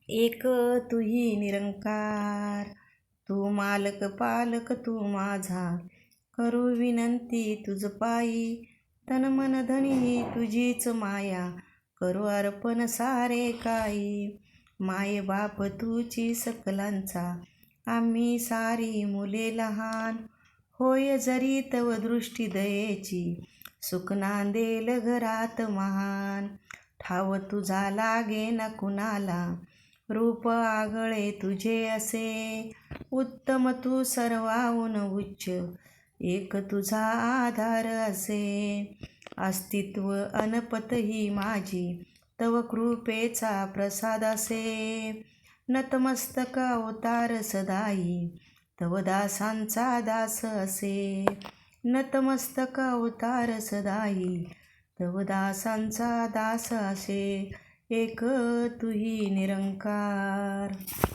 एक तुही निरंकार, तू मालक पालक तू माझा, करू विनंती तुझ पायी, तन मन धनी तुझीच माया, करू अर्पण सारे काही. माये बाप तुची सकलांचा, आम्ही सारी मुले लहान, होय जरी तव दृष्टी दयेची, सुख नांदेल घरात महान. ठाव तुझा लागे न कुणाला, रूप आगळे तुझे असे, उत्तम तू सर्वाहून उच्च, एक तुझा आधार असे. अस्तित्व अनपत ही माझी, तव कृपेचा प्रसाद असे. नतमस्तक अवतार सदाई, तव दासांचा दास असे. नतमस्तक अवतार सदाई, तव दासांचा दास असे. एक तुही निरंकार.